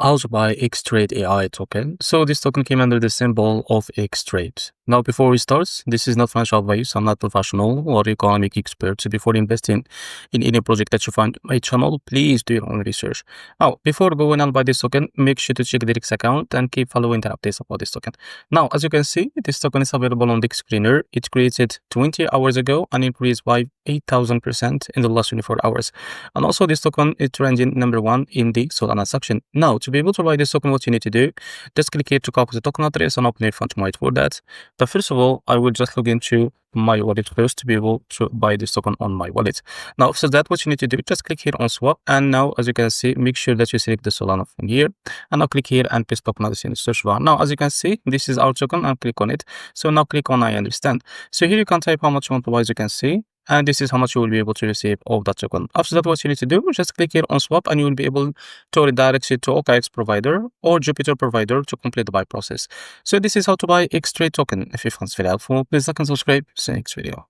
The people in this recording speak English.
How to buy XTRADE AI token. So this token came under the symbol of XTRADE. Now, before we start, this is not financial advice. I'm not professional or economic expert. So before investing in any project that you find on my channel, please do your own research. Now, before going on buy this token, make sure to check the REFERRAL account and keep following the updates about this token. Now, as you can see, this token is available on the screener. It created 20 hours ago and increased by 8,000% in the last 24 hours. And also this token is trending #1 in the Solana section. Now, to be able to buy this token, what you need to do, just click here to copy the token address and open your fund wallet for that. But first of all, I will just log into my wallet first to be able to buy this token on my wallet. Now, after that, what you need to do, just click here on swap. And now, as you can see, make sure that you select the Solana from here. And now click here and paste token address in the search bar. Now, as you can see, this is our token and click on it. So now click on I understand. So here you can type how much you want to buy, as you can see. And this is how much you will be able to receive of that token. After that, what you need to do, just click here on swap and you will be able to redirect it to OKX provider or Jupiter provider to complete the buy process. So this is how to buy XTRADE token. If you found this very helpful, please like and subscribe. See you next video.